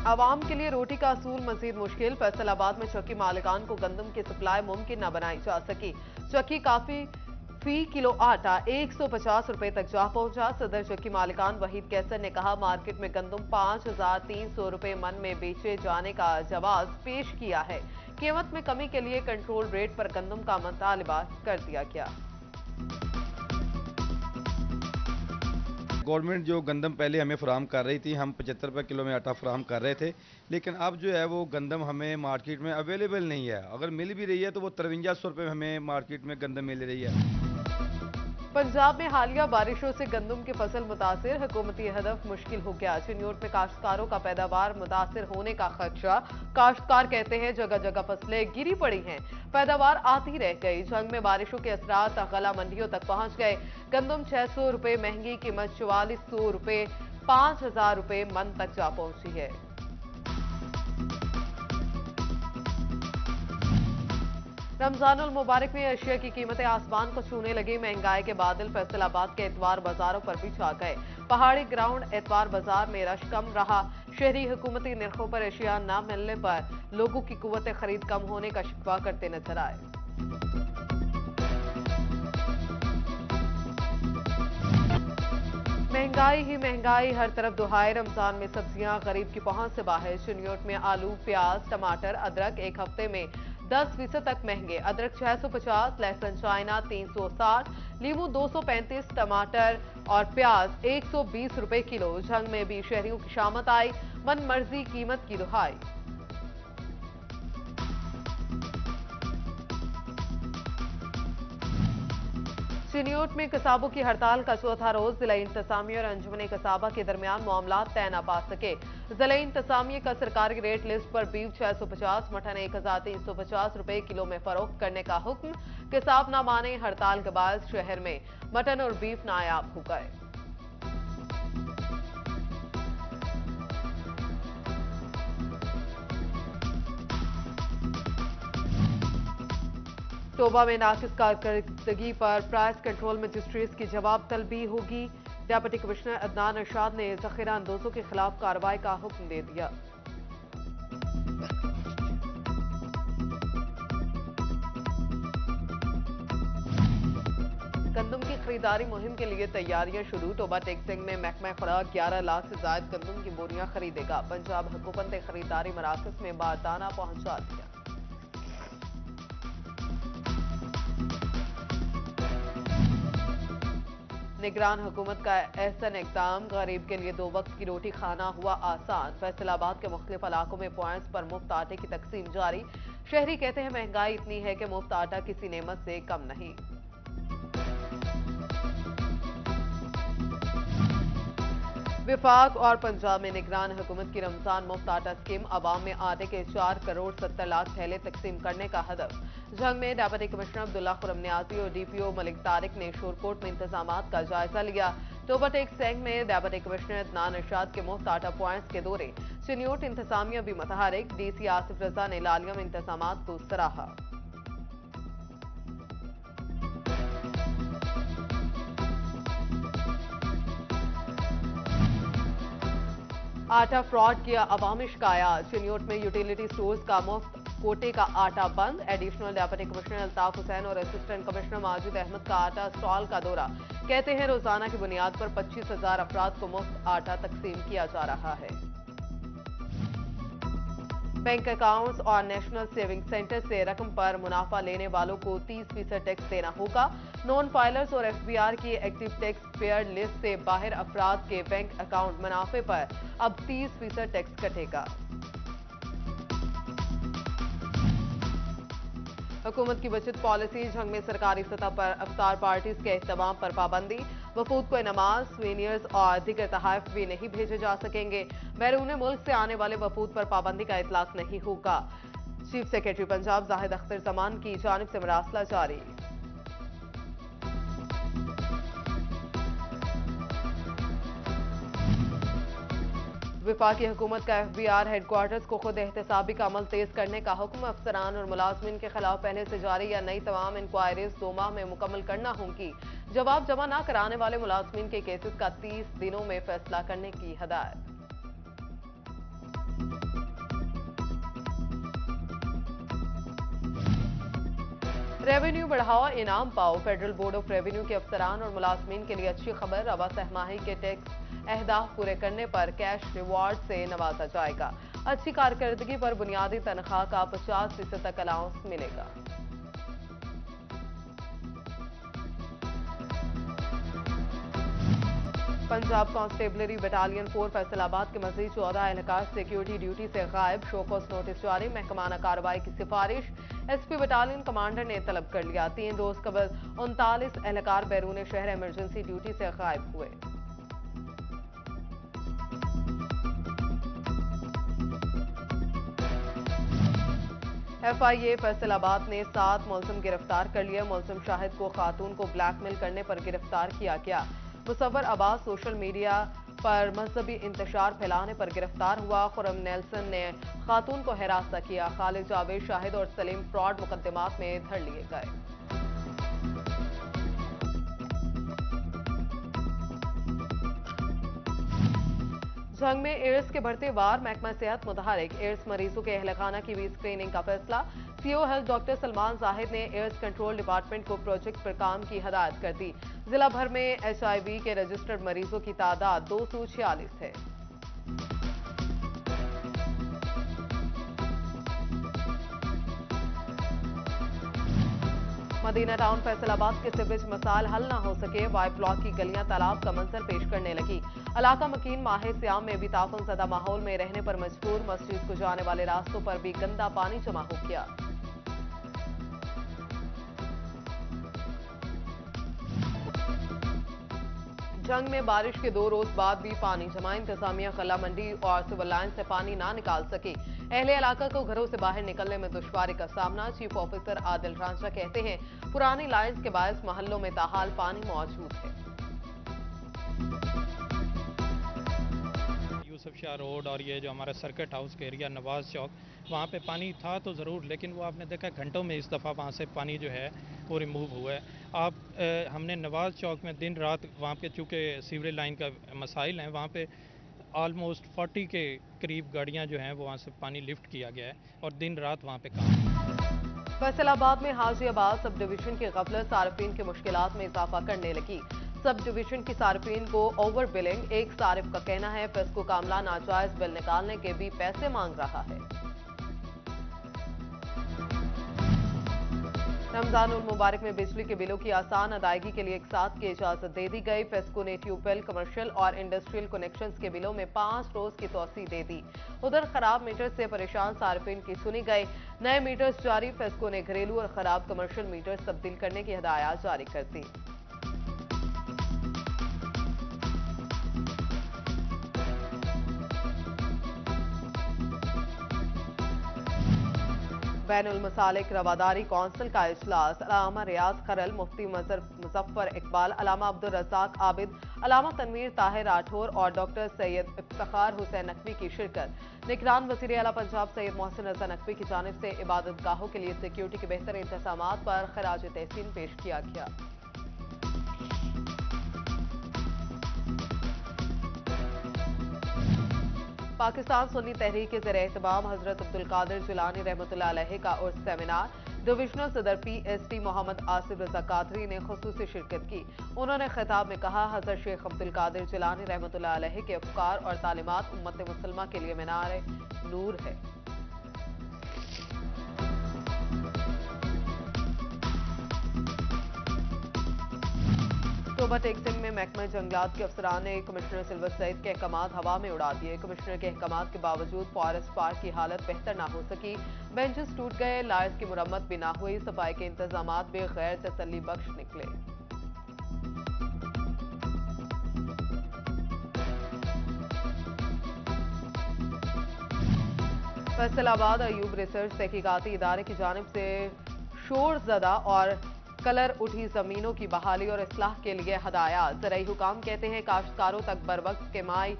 आवाम के लिए रोटी का असूल मजीद मुश्किल। फैसलाबाद में चक्की मालिकान को गंदम की सप्लाई मुमकिन न बनाई जा सकी। चक्की काफी फी किलो आटा 150 रुपए तक जा पहुंचा। सदर चक्की मालिकान वहीद कैसर ने कहा, मार्केट में गंदम 5300 रुपए मन में बेचे जाने का जवाब पेश किया है। कीमत में कमी के लिए कंट्रोल रेट पर गंदम का मुतालबा कर दिया गया। गवर्नमेंट जो गंदम पहले हमें फराहम कर रही थी, हम 75 रुपये किलो में आटा फराहम कर रहे थे, लेकिन अब जो है वो गंदम हमें मार्केट में अवेलेबल नहीं है। अगर मिल भी रही है तो वो 5300 रुपये हमें मार्केट में गंदम मिल रही है। पंजाब में हालिया बारिशों से गंदम की फसल मुतासिर। हुकूमती हदफ मुश्किल हो गया। चिन्योट में काश्तकारों का पैदावार मुतासिर होने का खदशा। काश्तकार कहते हैं जगह जगह फसलें गिरी पड़ी हैं, पैदावार आती रह गई। जंग में बारिशों के असरात गला मंडियों तक पहुंच गए। गंदम 600 रुपए महंगी, कीमत 4400 रुपए 5000 रुपए मन तक जा पहुंची है। रमजानुल मुबारक में अशिया की कीमतें आसमान को छूने लगी। महंगाई के बादल फैसलाबाद के एतवार बाजारों पर भी छा गए। पहाड़ी ग्राउंड एतवार बाजार में रश कम रहा। शहरी हुकूमती निर्खों पर अशिया न मिलने पर लोगों की कुव्वत खरीद कम होने का शिकवा करते नजर आए। महंगाई ही महंगाई, हर तरफ दुहाई। रमजान में सब्जियां गरीब की पहुंच से बाहर। चिन्योट में आलू, प्याज, टमाटर, अदरक एक हफ्ते में 10% तक महंगे। अदरक 650, लहसुन चाइना 360, लीमू 235, टमाटर और प्याज 120 रुपए किलो। जंग में भी शहरियों की शामत आई, मन मर्जी कीमत की दुहाई। चिन्योट में कसाबों की हड़ताल का चौथा रोज। जिला इंतजामिया और अंजुमन कसाबा के दरमियान मामला तय न पा सके। जिला इंतजामिया का सरकारी रेट लिस्ट पर बीफ 650, मटन 1350 रुपए किलो में फरोख्त करने का हुक्म। कसाब न माने, हड़ताल के बाद शहर में मटन और बीफ नायाब हो गए। टोबा में नाकिस कारकर्दगी पर प्राइस कंट्रोल मजिस्ट्रेट की जवाब तलबी होगी। डिप्टी कमिश्नर अदनान अरशाद ने जखीरा अंदोजों के खिलाफ कार्रवाई का हुक्म दे दिया। गंदम की खरीदारी मुहिम के लिए तैयारियां शुरू। टोबा टेक्सिंग में महकमा खुराक 11 लाख से ज्यादा गंदम की बोरियां खरीदेगा। पंजाब हुकूमत ने खरीदारी मराकज में बारदाना पहुंचा दिया। निगरान हुकूमत का एहसन इक़दाम, गरीब के लिए 2 वक्त की रोटी खाना हुआ आसान। फैसलाबाद के मुख्तलिफ इलाकों में पॉइंट्स पर मुफ्त आटे की तकसीम जारी। शहरी कहते हैं महंगाई इतनी है कि मुफ्त आटा किसी नेमत से कम नहीं। विफाक और पंजाब में निगरान हुकूमत की रमजान मुफ्त आटा स्कीम। अवाम में आटे के 4 करोड़ 70 लाख थैले तकसीम करने का हदफ। जंग में डिप्टी कमिश्नर अब्दुल्ला खुरम नियाजी और डीपीओ मलिक तारिक ने शोरकोट में इंतजामात का जायजा लिया। टोबा टेक्सिंग में डिप्टी कमिश्नर अदनान अरशाद के मुफ्त आटा पॉइंट्स के दौरे। चिन्योट इंतजामिया भी मुतहरिक। डीसी आसिफ रजा ने लालिया में इंतजामात को सराहा। आटा फ्रॉड किया अवामी शिकायत। चिन्योट में यूटिलिटी स्टोर्स का मुफ्त कोटे का आटा बंद। Additional deputy commissioner Altaf Hussain और असिस्टेंट कमिश्नर माजिद अहमद का आटा स्टॉल का दौरा। कहते हैं रोजाना की बुनियाद पर 25,000 अफराद को मुफ्त आटा तकसीम किया जा रहा है। बैंक अकाउंट्स और नेशनल सेविंग सेंटर से रकम पर मुनाफा लेने वालों को 30% टैक्स देना होगा। नॉन फाइलर्स और एफबीआर की एक्टिव टैक्स पेयर लिस्ट से बाहर अफराद के बैंक अकाउंट मुनाफे पर अब 30% टैक्स कटेगा। हुकूमत की बचत पॉलिसी। जंग में सरकारी सतह पर अफ्तार पार्टीज के एहतमाम पर पाबंदी। वफूद को नमाज, सुवेनियर्स और दीगर तहाइफ भी नहीं भेजे जा सकेंगे। बैरून मुल्क से आने वाले वफूद पर पाबंदी का इतलाक नहीं होगा। चीफ सेक्रेटरी पंजाब जाहिद अख्तर जमान की जानिब से मरासला जारी। विफाकी हुकूमत का एफबीआर हेडक्वार्टर्स को खुद एहतसाबी का अमल तेज करने का हुक्म। अफसरान और मुलाजमीन के खिलाफ पहले से जारी या नई तमाम इंक्वायरीज 2 माह में मुकम्मल करना होंगी। जवाब जमा न कराने वाले मुलाजमीन के केसेस का 30 दिनों में फैसला करने की हदायत। रेवेन्यू बढ़ाओ, इनाम पाओ। फेडरल बोर्ड ऑफ रेवेन्यू के अफसरान और मुलाजमीन के लिए अच्छी खबर। रवा सहमाही के टैक्स अहदाफ पूरे करने पर कैश रिवॉर्ड से नवाजा जाएगा। अच्छी कारकर्दगी पर बुनियादी तनख्वाह का 50% तक अलाउंस मिलेगा। पंजाब कांस्टेबलरी बटालियन 4 फैसलाबाद के मजीद 14 एहलकार सिक्योरिटी ड्यूटी से गायब। शोकॉस नोटिस जारी। महकमाना कार्रवाई की सिफारिश। एसपी बटालियन कमांडर ने तलब कर लिया। 3 रोज कबल 39 एहलकार बैरून शहर इमरजेंसी ड्यूटी से गायब हुए। FIA फैसलाबाद ने 7 मुलजिम गिरफ्तार कर लिए। मुलजिम शाहिद को खातून को ब्लैकमेल करने पर गिरफ्तार किया गया। मुसव्वर अब्बास सोशल मीडिया पर मजहबी इंतशार फैलाने पर गिरफ्तार हुआ। खुरम नेल्सन ने खातून को हिरासत किया। खालिद जावेद शाहिद और सलीम फ्रॉड मुकदमात में धर लिए गए। जंग में एड्स के बढ़ते वार। महकमा सेहत मुतहरिक। एड्स मरीजों के अहलखाना की भी स्क्रीनिंग का फैसला। CO health doctor Salman Zahid ने एड्स कंट्रोल डिपार्टमेंट को प्रोजेक्ट पर काम की हदायत कर दी। जिला भर में HIV के रजिस्टर्ड मरीजों की तादाद 246 है। मदीना टाउन फैसलाबाद के सीवरेज मसाइल हल न हो सके। वाई ब्लॉक की गलियां तालाब का मंजर पेश करने लगी। इलाका मकीन माह सियाम में भी ताफुन ज़दा माहौल में रहने पर मजबूर। मस्जिद को जाने वाले रास्तों पर भी गंदा पानी जमा हो गया। जंग में बारिश के 2 रोज बाद भी पानी जमा। इंतजामिया खला मंडी और सिविल लाइन से पानी ना निकाल सकी। अहले इलाका को घरों से बाहर निकलने में दुश्वारी का सामना। चीफ ऑफिसर आदिल रांझा कहते हैं पुरानी लाइन्स के बायस मोहल्लों में ताहाल पानी मौजूद है। यूसुफ शाह रोड और ये जो हमारा सर्किट हाउस का एरिया नवाज चौक, वहाँ पे पानी था तो ज़रूर, लेकिन वो आपने देखा घंटों में इस दफ़ा वहाँ से पानी जो है वो रिमूव हुआ है। हमने नवाज चौक में दिन रात वहाँ पे चूँकि सीवरेज लाइन का मसाइल हैं, वहाँ पे ऑलमोस्ट 40 के करीब गाड़ियाँ जो हैं वो वहाँ से पानी लिफ्ट किया गया है और दिन रात वहाँ पे काम। फैसलाबाद में हाजियाबाद सब डिवीजन की गफलत सार्फिन की मुश्किलात में इजाफा करने लगी। सब डिवीजन की सार्फिन को ओवर बिलिंग। एक सारिफ का कहना है फेस्को कामला नाजायज बिल निकालने के भी पैसे मांग रहा है। रमजान उल मुबारक में बिजली के बिलों की आसान अदायगी के लिए एक साथ की इजाजत दे दी गई। फेस्को ने ट्यूबवेल, कमर्शियल और इंडस्ट्रियल कनेक्शंस के बिलों में 5 रोज की तोसी दे दी। उधर खराब मीटर से परेशान सार्फिन की सुनी गई। नए मीटर्स जारी। फेस्को ने घरेलू और खराब कमर्शियल मीटर्स तब्दील करने की हिदायत जारी कर दी। बैनुल मसालिक रवादारी कौंसिल का इजलास। अलामा रियाज खरल, मुफ्ती मुजफ्फर इकबाल, अलामा अब्दुल रज़ाक आबिद, अलामा तनवीर ताहिर राठौर और डॉक्टर सैयद इफ्तिखार हुसैन नकवी की शिरकत। निगरान वज़ीर आला पंजाब सैयद मोहसिन रज़ा नकवी की जानिब से इबादत गाहों के लिए सिक्योरिटी के बेहतर इंतजामात पर खराज तहसीन पेश किया गया। पाकिस्तान सुन्नी तहरीक के ज़रिए एहतमाम हजरत अब्दुल कादिर जिलानी रहमतुल्लाह अलैह का उर्स सेमिनार। डिविजनल सदर PST मोहम्मद आसिफ रजा कादरी ने खुसूसी शिरकत की। उन्होंने खिताब में कहा हजरत शेख अब्दुल कादिर जिलानी रहमतुल्लाह अलैह के अफकार और तालीमात उम्मत मुसलमा के लिए मीनार नूर है। टोबा टेक्सिंग में महकमा जंगलात के अफसरान ने कमिश्नर सिल्वर सईद के अहकामात हवा में उड़ा दिए। कमिश्नर के अहकामात के बावजूद फॉरेस्ट पार्क की हालत बेहतर ना हो सकी। बेंचेस टूट गए, लायर्स की मुरम्मत भी ना हुई। सफाई के इंतजामात भी गैर तसल्ली बख्श निकले। फैसलाबाद अयूब रिसर्च तहकीकाती इदारे की जानिब से शोर ज़दा और कलर उठी जमीनों की बहाली और इस्लाह के लिए हदायत। ज़राई हुकाम कहते हैं काश्तकारों तक बर वक्त के माई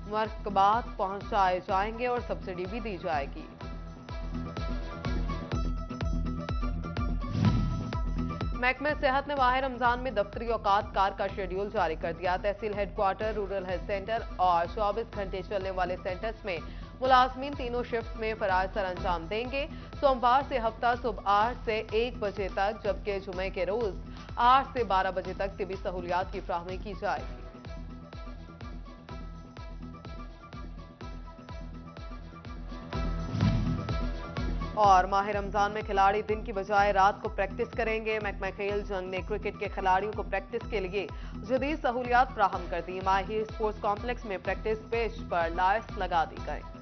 मरकबात पहुंचाए जाएंगे और सब्सिडी भी दी जाएगी। महकमे सेहत ने माह रमजान में दफ्तरी औकात कार का शेड्यूल जारी कर दिया। तहसील हेडक्वार्टर, रूरल हेल्थ सेंटर और 24 घंटे चलने वाले सेंटर्स में मुलाजमीन तीनों शिफ्ट में फराज सर अंजाम देंगे। सोमवार से हफ्ता सुबह 8 से 1 बजे तक, जबकि जुमे के रोज 8 से 12 बजे तक तिबी सहूलियात की फ्राहमी की जाएगी। और माह रमजान में खिलाड़ी दिन की बजाय रात को प्रैक्टिस करेंगे। महकमा खेल जंग ने क्रिकेट के खिलाड़ियों को प्रैक्टिस के लिए जदीद सहूलियात फ्राहम कर दी। माही स्पोर्ट्स कॉम्प्लेक्स में प्रैक्टिस पिच पर लाइट्स लगा दी गई।